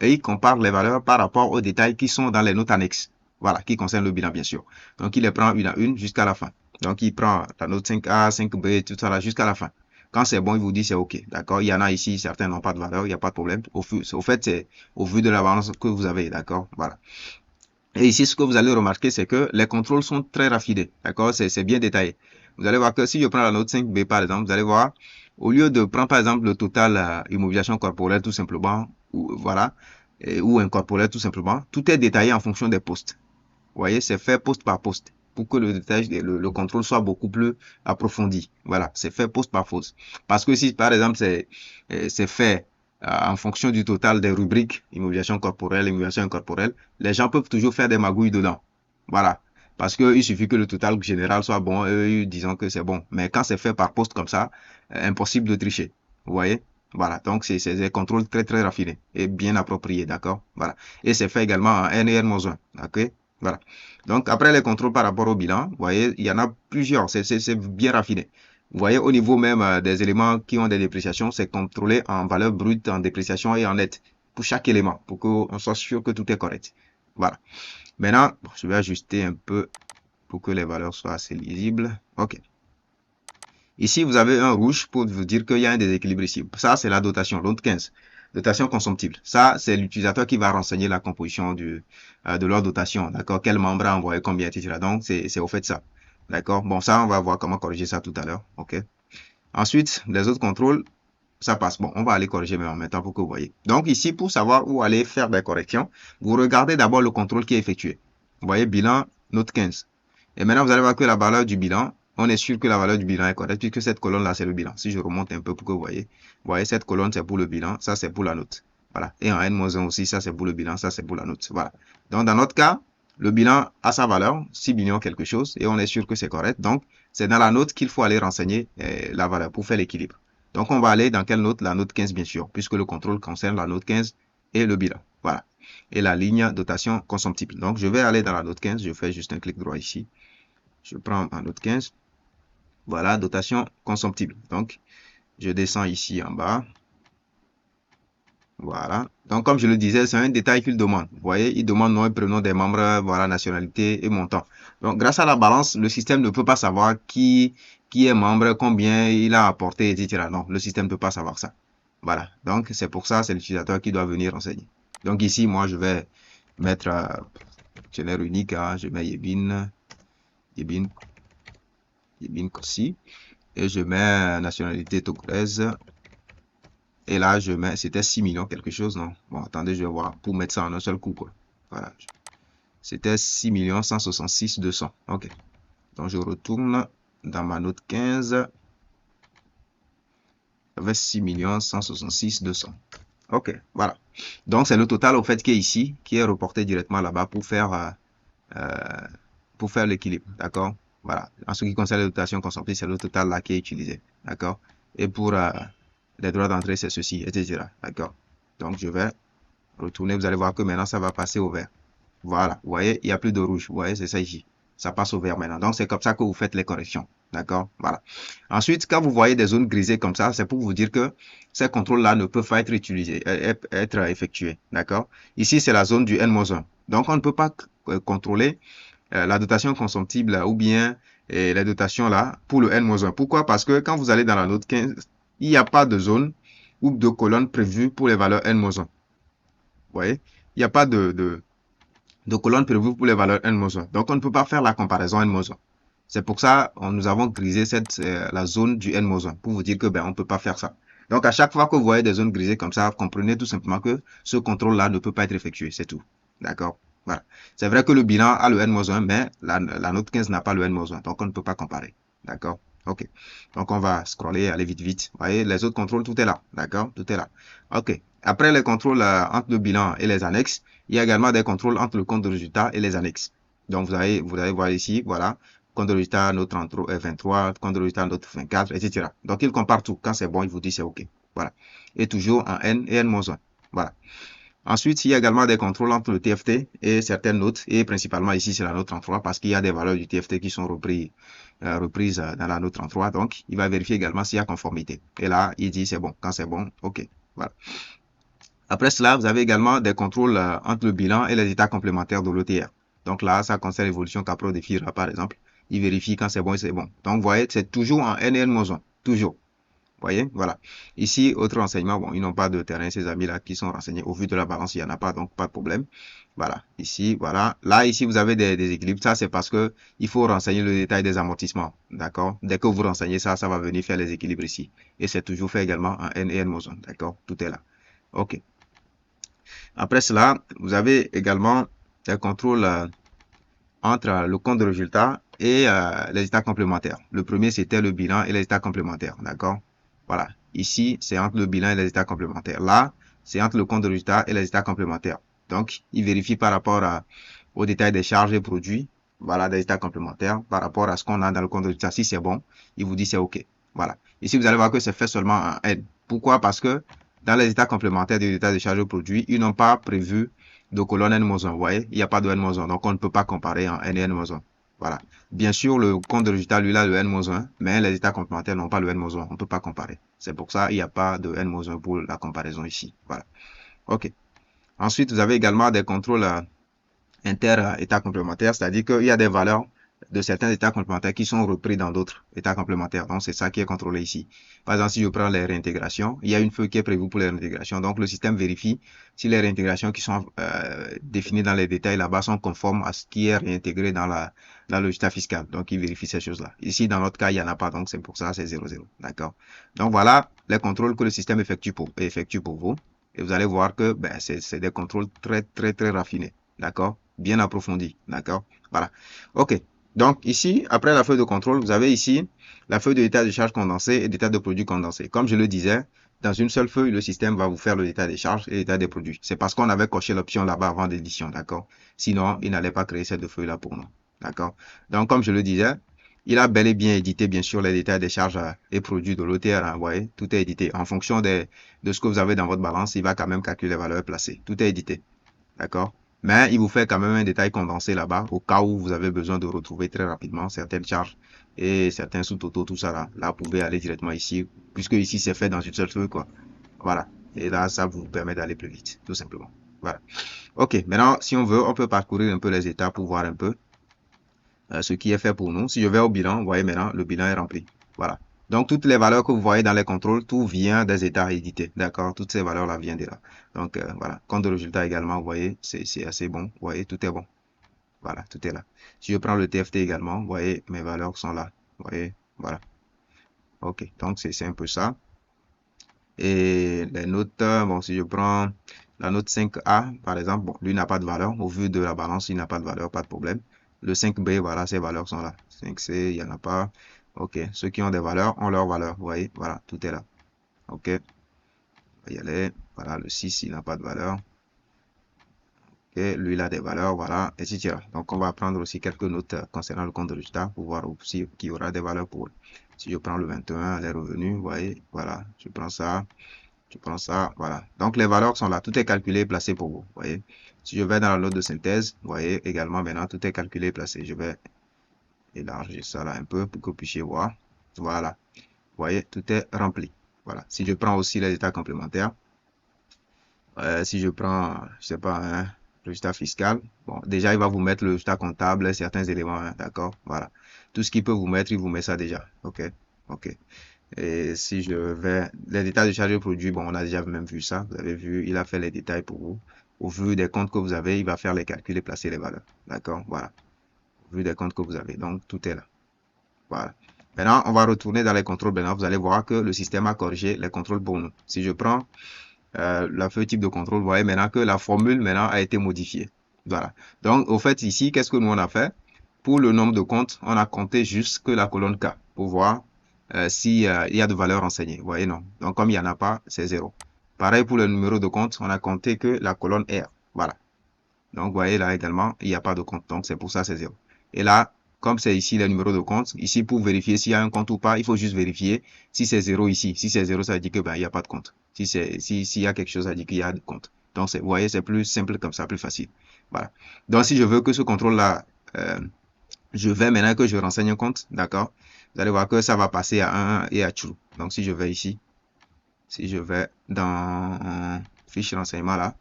et il compare les valeurs par rapport aux détails qui sont dans les notes annexes. Voilà, qui concernent le bilan, bien sûr. Donc, il les prend une à une jusqu'à la fin. Donc, il prend la note 5A, 5B, tout ça là, jusqu'à la fin. Quand c'est bon, il vous dit c'est OK. D'accord? Il y en a ici, certains n'ont pas de valeur, il n'y a pas de problème. Au fait, c'est au vu de la balance que vous avez. D'accord? Voilà. Et ici, ce que vous allez remarquer, c'est que les contrôles sont très raffinés. D'accord? C'est bien détaillé. Vous allez voir que si je prends la note 5B, par exemple, vous allez voir, au lieu de prendre, par exemple, le total immobilisation corporelle, tout simplement, ou voilà, ou incorporelle, tout simplement, tout est détaillé en fonction des postes. Vous voyez, c'est fait poste par poste pour que le détail, le contrôle soit beaucoup plus approfondi. Voilà, c'est fait poste par poste. Parce que si, par exemple, c'est fait en fonction du total des rubriques, immobilisation corporelle, immobilisation incorporelle, les gens peuvent toujours faire des magouilles dedans. Voilà. Parce qu'il suffit que le total général soit bon, disons que c'est bon. Mais quand c'est fait par poste comme ça, impossible de tricher. Vous voyez? Voilà. Donc, c'est des contrôles très, très raffinés et bien appropriés. D'accord? Voilà. Et c'est fait également en N et N-1. OK? Voilà. Donc, après les contrôles par rapport au bilan, vous voyez, il y en a plusieurs. C'est bien raffiné. Vous voyez, au niveau même des éléments qui ont des dépréciations, c'est contrôlé en valeur brute, en dépréciation et en net pour chaque élément, pour qu'on soit sûr que tout est correct. Voilà. Maintenant, je vais ajuster un peu pour que les valeurs soient assez lisibles. OK. Ici, vous avez un rouge pour vous dire qu'il y a un déséquilibre ici. Ça, c'est la dotation, l'autre 15. Dotation consomptible. Ça, c'est l'utilisateur qui va renseigner la composition de leur dotation. D'accord? Quel membre a envoyé combien, etc. Donc, c'est au fait ça. D'accord? Bon, ça, on va voir comment corriger ça tout à l'heure. OK? Ensuite, les autres contrôles, ça passe. Bon, on va aller corriger même en même temps pour que vous voyez. Donc, ici, pour savoir où aller faire des corrections, vous regardez d'abord le contrôle qui est effectué. Vous voyez, bilan, note 15. Et maintenant, vous allez voir que la valeur du bilan, on est sûr que la valeur du bilan est correcte puisque cette colonne-là, c'est le bilan. Si je remonte un peu pour que vous voyez, cette colonne, c'est pour le bilan, ça, c'est pour la note. Voilà. Et en N-1 aussi, ça, c'est pour le bilan, ça, c'est pour la note. Voilà. Donc, dans notre cas, le bilan a sa valeur, 6 millions quelque chose, et on est sûr que c'est correct. Donc, c'est dans la note qu'il faut aller renseigner la valeur pour faire l'équilibre. Donc, on va aller dans quelle note? La note 15, bien sûr, puisque le contrôle concerne la note 15 et le bilan. Voilà. Et la ligne dotation consomptible. Donc, je vais aller dans la note 15. Je fais juste un clic droit ici. Je prends ma note 15. Voilà, dotation consomptible. Donc, je descends ici en bas. Voilà. Donc, comme je le disais, c'est un détail qu'il demande. Vous voyez, il demande nom et prénom des membres, voilà, nationalité et montant. Donc, grâce à la balance, le système ne peut pas savoir qui est membre, combien il a apporté, etc. Non, le système ne peut pas savoir ça. Voilà. Donc, c'est pour ça, c'est l'utilisateur qui doit venir renseigner. Donc, ici, moi, je vais mettre dictionnaire unique. Hein, je mets Yebin Kossi. Et je mets nationalité togolaise. Et là, je mets, c'était 6 millions quelque chose, non? Bon, attendez, je vais voir pour mettre ça en un seul coup, quoi. Voilà. C'était 6 166 200. OK. Donc, je retourne dans ma note 15. Avec 6 166 200. OK, voilà. Donc, c'est le total, au fait, qui est ici, qui est reporté directement là-bas pour faire l'équilibre. D'accord? Voilà. En ce qui concerne les dotations consommées, c'est le total là qui est utilisé. D'accord? Et pour les droits d'entrée, c'est ceci, etc. D'accord? Donc, je vais retourner. Vous allez voir que maintenant, ça va passer au vert. Voilà. Vous voyez, il n'y a plus de rouge. Vous voyez, c'est ça ici. Ça passe au vert maintenant. Donc, c'est comme ça que vous faites les corrections. D'accord? Voilà. Ensuite, quand vous voyez des zones grisées comme ça, c'est pour vous dire que ces contrôles-là ne peuvent pas être utilisés, être effectués. D'accord? Ici, c'est la zone du N-1. Donc, on ne peut pas contrôler la dotation consomptible ou bien les dotations là pour le N-1. Pourquoi? Parce que quand vous allez dans la note 15, il n'y a pas de zone ou de colonne prévue pour les valeurs N-1. Vous voyez? Il n'y a pas de colonne prévue pour les valeurs N-1. Donc, on ne peut pas faire la comparaison N-1. C'est pour ça que nous avons grisé la zone du N-1 pour vous dire que on ne peut pas faire ça. Donc, à chaque fois que vous voyez des zones grisées comme ça, comprenez tout simplement que ce contrôle-là ne peut pas être effectué. C'est tout. D'accord? Voilà. C'est vrai que le bilan a le N-1, mais la note 15 n'a pas le N-1. Donc, on ne peut pas comparer. D'accord? OK. Donc, on va scroller, aller vite, vite. Vous voyez, les autres contrôles, tout est là. D'accord? Tout est là. OK. Après les contrôles entre le bilan et les annexes, il y a également des contrôles entre le compte de résultat et les annexes. Donc, vous allez voir ici, voilà, compte de résultat, note 23, compte de résultat, note 24, etc. Donc, il compare tout. Quand c'est bon, il vous dit c'est OK. Voilà. Et toujours en N et N-1. Voilà. Ensuite, il y a également des contrôles entre le TFT et certaines notes, et principalement ici, c'est la note 33, parce qu'il y a des valeurs du TFT qui sont reprises dans la note 33. Donc, il va vérifier également s'il y a conformité. Et là, il dit c'est bon. Quand c'est bon, OK. Voilà. Après cela, vous avez également des contrôles entre le bilan et les états complémentaires de l'OTR. Donc là, ça concerne l'évolution qu'Apro définira, par exemple. Il vérifie quand c'est bon et c'est bon. Donc, vous voyez, c'est toujours en N-1. Toujours. Voyez, voilà. Ici, autre renseignement, bon, ils n'ont pas de terrain, ces amis-là qui sont renseignés. Au vu de la balance, il n'y en a pas, donc pas de problème. Voilà. Ici, voilà. Là, ici, vous avez des équilibres. Ça, c'est parce que il faut renseigner le détail des amortissements. D'accord? Dès que vous renseignez ça, ça va venir faire les équilibres ici. Et c'est toujours fait également en N et N moson. D'accord? Tout est là. OK. Après cela, vous avez également des contrôles entre le compte de résultat et les états complémentaires. Le premier, c'était le bilan et les états complémentaires. D'accord? Voilà. Ici, c'est entre le bilan et les états complémentaires. Là, c'est entre le compte de résultat et les états complémentaires. Donc, il vérifie par rapport au détail des charges et produits. Voilà, des états complémentaires. Par rapport à ce qu'on a dans le compte de résultat, si c'est bon, il vous dit c'est OK. Voilà. Ici, vous allez voir que c'est fait seulement en N. Pourquoi? Parce que dans les états complémentaires des états de charges et produits, ils n'ont pas prévu de colonne N-1. Vous voyez, il n'y a pas de N-1. Donc, on ne peut pas comparer en N et N-1. Voilà. Bien sûr, le compte de résultat, lui, a le N-1, mais les états complémentaires n'ont pas le N-1. On ne peut pas comparer. C'est pour ça qu'il n'y a pas de N-1 pour la comparaison ici. Voilà. OK. Ensuite, vous avez également des contrôles inter-états complémentaires, c'est-à-dire qu'il y a des valeurs de certains états complémentaires qui sont repris dans d'autres états complémentaires. Donc, c'est ça qui est contrôlé ici. Par exemple, si je prends les réintégrations, il y a une feuille qui est prévue pour les réintégrations. Donc, le système vérifie si les réintégrations qui sont définies dans les détails là-bas sont conformes à ce qui est réintégré dans le résultat fiscal. Donc, il vérifie ces choses-là. Ici, dans notre cas, il n'y en a pas. Donc, c'est pour ça, c'est 0,0. D'accord? Donc, voilà les contrôles que le système effectue pour vous. Et vous allez voir que ben, c'est des contrôles très, très, très raffinés. D'accord? Bien approfondis. D'accord? Voilà. OK. Donc, ici, après la feuille de contrôle, vous avez ici la feuille de l'état de charge condensé et d'état de produit condensé. Comme je le disais, dans une seule feuille, le système va vous faire le détail des charges et l'état des produits. C'est parce qu'on avait coché l'option là-bas avant l'édition. D'accord? Sinon, il n'allait pas créer cette feuille-là pour nous. D'accord? Donc, comme je le disais, il a bel et bien édité, bien sûr, les détails des charges et produits de l'OTR. Vous voyez, tout est édité. En fonction de ce que vous avez dans votre balance, il va quand même calculer les valeurs placées. Tout est édité. D'accord? Mais il vous fait quand même un détail condensé là-bas, au cas où vous avez besoin de retrouver très rapidement certaines charges et certains sous-totaux, tout ça là. Là, vous pouvez aller directement ici, puisque ici, c'est fait dans une seule feuille, quoi. Voilà. Et là, ça vous permet d'aller plus vite, tout simplement. Voilà. OK. Maintenant, si on veut, on peut parcourir un peu les étapes pour voir un peu ce qui est fait pour nous. Si je vais au bilan, vous voyez maintenant, le bilan est rempli. Voilà. Donc, toutes les valeurs que vous voyez dans les contrôles, tout vient des états édités. D'accord? Toutes ces valeurs-là viennent de là. Donc, voilà. Compte de résultat également, vous voyez, c'est assez bon. Vous voyez, tout est bon. Voilà, tout est là. Si je prends le TFT également, vous voyez, mes valeurs sont là. Vous voyez, voilà. OK. Donc, c'est un peu ça. Et les notes, bon, si je prends la note 5A, par exemple, bon, lui n'a pas de valeur. Au vu de la balance, il n'a pas de valeur, pas de problème. Le 5B, voilà, ces valeurs sont là. 5C, il n'y en a pas. OK. Ceux qui ont des valeurs ont leurs valeurs. Vous voyez, voilà, tout est là. OK. On va y aller. Voilà, le 6, il n'a pas de valeur. OK. Lui, il a des valeurs, voilà, etc. Donc, on va prendre aussi quelques notes concernant le compte de résultat pour voir aussi qu'il y aura des valeurs pour eux. Si je prends le 21, les revenus, vous voyez, voilà, je prends ça. Je prends ça, voilà. Donc, les valeurs sont là. Tout est calculé et placé pour vous. Vous voyez. Si je vais dans la note de synthèse, vous voyez également maintenant, tout est calculé et placé. Je vais élargir ça là un peu pour que vous puissiez voir. Voilà. Vous voyez, tout est rempli. Voilà. Si je prends aussi les états complémentaires, si je prends, je sais pas, un résultat fiscal, bon, déjà, il va vous mettre le résultat comptable, certains éléments, hein, d'accord? Voilà. Tout ce qu'il peut vous mettre, il vous met ça déjà. OK. OK. Et si je vais, les détails de charge de produit, bon, on a déjà même vu ça. Vous avez vu, il a fait les détails pour vous. Au vu des comptes que vous avez, il va faire les calculs et placer les valeurs. D'accord? Voilà. Au vu des comptes que vous avez. Donc, tout est là. Voilà. Maintenant, on va retourner dans les contrôles. Maintenant, vous allez voir que le système a corrigé les contrôles pour nous. Si je prends la feuille type de contrôle, vous voyez maintenant que la formule maintenant a été modifiée. Voilà. Donc, au fait, ici, qu'est-ce que nous on a fait? Pour le nombre de comptes, on a compté juste que la colonne K pour voir s'il y a de valeur renseignée. Vous voyez, non. Donc, comme il n'y en a pas, c'est 0. Pareil pour le numéro de compte, on a compté que la colonne R. Voilà. Donc, vous voyez là également, il n'y a pas de compte. Donc, c'est pour ça, c'est 0. Et là, comme c'est ici le numéro de compte, ici, pour vérifier s'il y a un compte ou pas, il faut juste vérifier si c'est 0 ici. Si c'est 0, ça veut dire que ben, il n'y a pas de compte. S'il y a quelque chose, ça dit qu'il y a de compte. Donc, vous voyez, c'est plus simple comme ça, plus facile. Voilà. Donc, si je veux que ce contrôle-là, je vais maintenant que je renseigne un compte, d'accord? Vous allez voir que ça va passer à 1 et à true. Donc, si je vais ici, si je vais dans fiche renseignement là,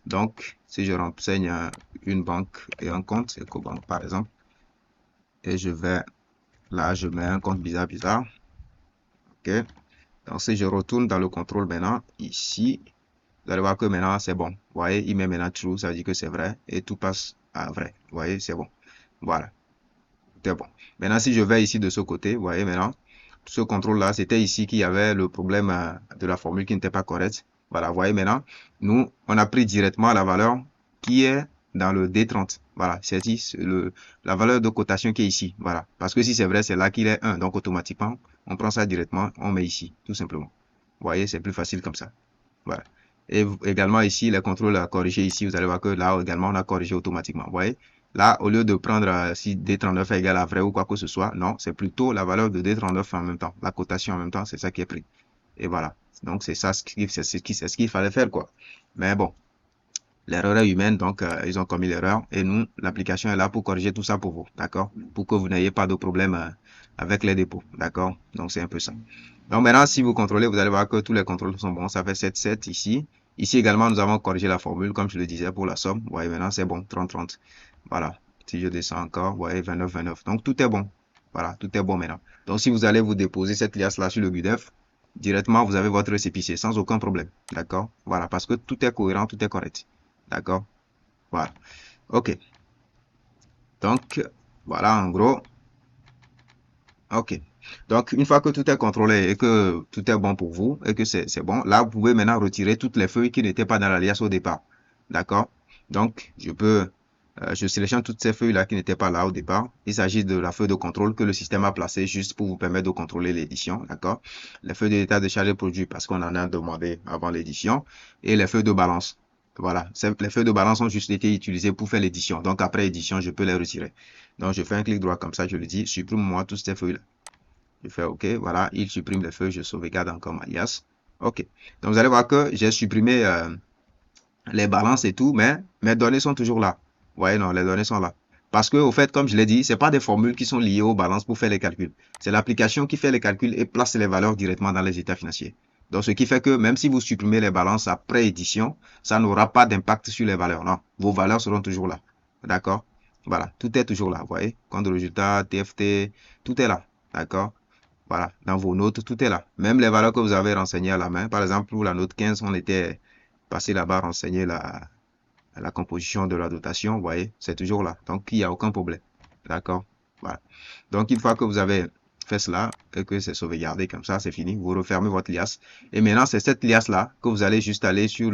donc, si je renseigne une banque et un compte, Ecobank par exemple, et je vais là, je mets un compte bizarre. Ok. Donc, si je retourne dans le contrôle maintenant, ici, vous allez voir que maintenant, c'est bon. Vous voyez, il met maintenant true, ça veut dire que c'est vrai, et tout passe à vrai. Vous voyez, c'est bon. Voilà. C'est bon. Maintenant, si je vais ici de ce côté, vous voyez maintenant, ce contrôle-là, c'était ici qu'il y avait le problème de la formule qui n'était pas correcte. Voilà, vous voyez maintenant, nous, on a pris directement la valeur qui est dans le D30. Voilà, c'est ici la valeur de cotation qui est ici. Voilà, parce que si c'est vrai, c'est là qu'il est 1. Donc, automatiquement, on prend ça directement, on met ici, tout simplement. Vous voyez, c'est plus facile comme ça. Voilà. Et également ici, les contrôles à corriger ici, vous allez voir que là également, on a corrigé automatiquement. Vous voyez, là, au lieu de prendre si D39 est égal à vrai ou quoi que ce soit, non, c'est plutôt la valeur de D39 en même temps. La cotation en même temps, c'est ça qui est pris. Et voilà. Donc, c'est ça, c'est ce qu'il fallait faire, quoi. Mais bon, l'erreur est humaine, donc ils ont commis l'erreur. Et nous, l'application est là pour corriger tout ça pour vous, d'accord? Pour que vous n'ayez pas de problème avec les dépôts, d'accord? Donc, c'est un peu ça. Donc, maintenant, si vous contrôlez, vous allez voir que tous les contrôles sont bons. Ça fait 7,7 ici. Ici également, nous avons corrigé la formule, comme je le disais, pour la somme. Vous voyez, maintenant, c'est bon, 30,30. Voilà. Si je descends encore, vous voyez, 29,29. Donc, tout est bon. Voilà, tout est bon maintenant. Donc, si vous allez vous déposer cette liasse-là sur le GUDEF, directement, vous avez votre récépissé sans aucun problème. D'accord? Voilà, parce que tout est cohérent, tout est correct. D'accord? Voilà. OK. Donc, voilà, en gros. OK. Donc, une fois que tout est contrôlé et que tout est bon pour vous et que c'est bon, là, vous pouvez maintenant retirer toutes les feuilles qui n'étaient pas dans l'alias au départ. D'accord? Donc, je sélectionne toutes ces feuilles-là qui n'étaient pas là au départ. Il s'agit de la feuille de contrôle que le système a placée juste pour vous permettre de contrôler l'édition. D'accord? Les feuilles d'état de charge de produit parce qu'on en a demandé avant l'édition et les feuilles de balance. Voilà. Les feuilles de balance ont juste été utilisées pour faire l'édition. Donc, après édition, je peux les retirer. Donc, je fais un clic droit comme ça, je le dis, supprime-moi toutes ces feuilles-là. Je fais OK, voilà, il supprime les feuilles, je sauvegarde encore ma alias. OK. Donc, vous allez voir que j'ai supprimé les balances et tout, mais mes données sont toujours là. Vous voyez, non, les données sont là. Parce que, au fait, comme je l'ai dit, c'est pas des formules qui sont liées aux balances pour faire les calculs. C'est l'application qui fait les calculs et place les valeurs directement dans les états financiers. Donc, ce qui fait que même si vous supprimez les balances après édition, ça n'aura pas d'impact sur les valeurs. Non, vos valeurs seront toujours là. D'accord? Voilà, tout est toujours là. Vous voyez? Compte de résultat, TFT, tout est là. D'accord? Voilà, dans vos notes, tout est là. Même les valeurs que vous avez renseignées à la main. Par exemple, pour la note 15, on était passé là-bas, renseigner la composition de la dotation. Vous voyez, c'est toujours là. Donc, il n'y a aucun problème. D'accord? Voilà. Donc, une fois que vous avez fait cela et que c'est sauvegardé comme ça, c'est fini. Vous refermez votre liasse. Et maintenant, c'est cette liasse-là que vous allez juste aller sur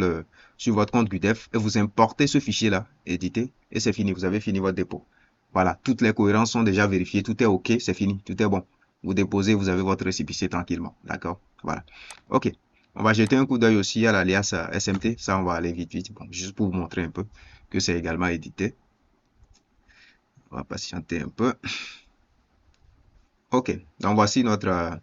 votre compte GUDEF et vous importez ce fichier-là, éditer, et c'est fini. Vous avez fini votre dépôt. Voilà. Toutes les cohérences sont déjà vérifiées. Tout est OK. C'est fini. Tout est bon. Vous déposez, vous avez votre récépissé tranquillement. D'accord? Voilà. OK. On va jeter un coup d'œil aussi à l'alias SMT. Ça, on va aller vite. Bon, juste pour vous montrer un peu que c'est également édité. On va patienter un peu. OK. Donc, voici notre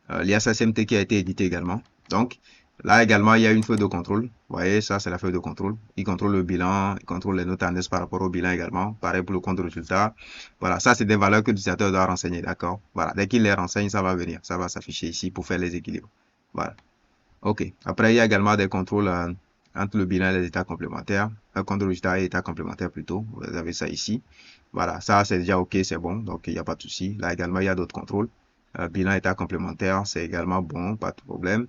alias SMT qui a été édité également. Donc, là également, il y a une feuille de contrôle. Vous voyez, ça, c'est la feuille de contrôle. Il contrôle le bilan, il contrôle les notes annexes par rapport au bilan également. Pareil pour le compte de résultat. Voilà, ça, c'est des valeurs que l'utilisateur doit renseigner. D'accord? Voilà, dès qu'il les renseigne, ça va venir. Ça va s'afficher ici pour faire les équilibres. Voilà. OK. Après, il y a également des contrôles entre le bilan et les états complémentaires. Un compte de résultat et état complémentaire plutôt. Vous avez ça ici. Voilà, ça c'est déjà OK, c'est bon. Donc, il n'y a pas de souci. Là également, il y a d'autres contrôles. Bilan état complémentaire, c'est également bon, pas de problème.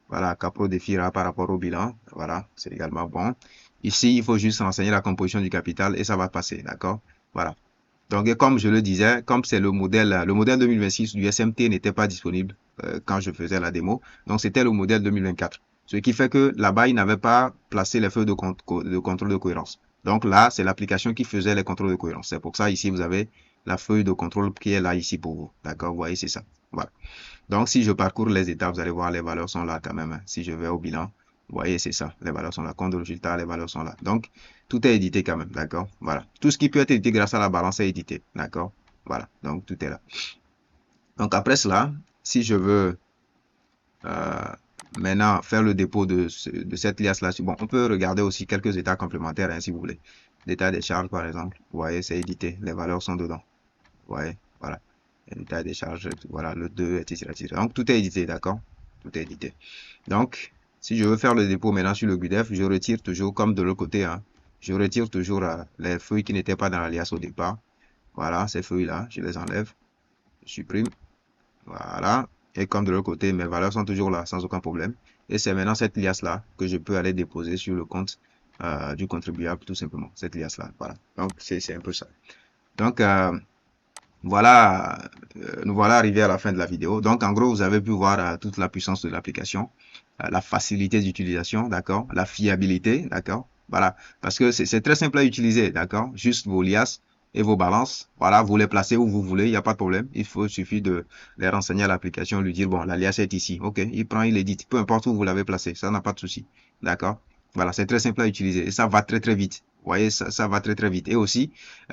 Voilà, Capro défiera par rapport au bilan. Voilà, c'est également bon. Ici, il faut juste renseigner la composition du capital et ça va passer, d'accord? Voilà. Donc, comme je le disais, comme c'est le modèle 2026 du SMT n'était pas disponible quand je faisais la démo. Donc, c'était le modèle 2024. Ce qui fait que là-bas, il n'avait pas placé les feuilles de contrôle de cohérence. Donc là, c'est l'application qui faisait les contrôles de cohérence. C'est pour ça, ici, vous avez la feuille de contrôle qui est là, ici, pour vous. D'accord? Vous voyez, c'est ça. Voilà. Donc, si je parcours les étapes, vous allez voir, les valeurs sont là quand même. Hein. Si je vais au bilan, vous voyez, c'est ça. Les valeurs sont là. Compte de résultat, les valeurs sont là. Donc, tout est édité quand même. D'accord? Voilà. Tout ce qui peut être édité grâce à la balance est édité. D'accord? Voilà. Donc, tout est là. Donc, après cela, si je veux maintenant faire le dépôt de cette liasse-là. Bon, on peut regarder aussi quelques états complémentaires, hein, si vous voulez. L'état des charges, par exemple. Vous voyez, c'est édité. Les valeurs sont dedans. Vous voyez, voilà. L'état des charges, voilà, le 2, etc., etc. Donc, tout est édité, d'accord? Tout est édité. Donc, si je veux faire le dépôt maintenant sur le GUDEF, je retire toujours, comme de l'autre côté, hein, je retire toujours les feuilles qui n'étaient pas dans l'alias au départ. Voilà, ces feuilles-là, je les enlève, je supprime. Voilà. Et comme de l'autre côté, mes valeurs sont toujours là, sans aucun problème. Et c'est maintenant cette liasse-là que je peux aller déposer sur le compte du contribuable, tout simplement. Cette liasse-là, voilà. Donc, c'est un peu ça. Donc, voilà, nous voilà arrivés à la fin de la vidéo. Donc, en gros, vous avez pu voir toute la puissance de l'application, la facilité d'utilisation, d'accord, la fiabilité, d'accord. Voilà, parce que c'est très simple à utiliser, d'accord. Juste vos liasses et vos balances, voilà, vous les placez où vous voulez, il n'y a pas de problème. Il suffit de les renseigner à l'application, lui dire, bon, la liasse est ici, ok, il prend, il édite, peu importe où vous l'avez placé, ça n'a pas de souci, d'accord. Voilà, c'est très simple à utiliser et ça va très très vite. Vous voyez, ça va très très vite. Et aussi,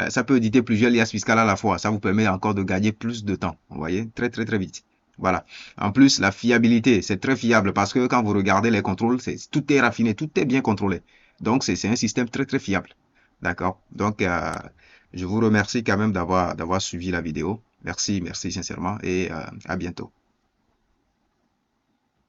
ça peut éditer plusieurs liasses fiscales à la fois. Ça vous permet encore de gagner plus de temps. Vous voyez, très très très vite. Voilà. En plus, la fiabilité, c'est très fiable parce que quand vous regardez les contrôles, tout est raffiné, tout est bien contrôlé. Donc, c'est un système très très fiable. D'accord. Donc, je vous remercie quand même d'avoir suivi la vidéo. Merci, merci sincèrement et à bientôt.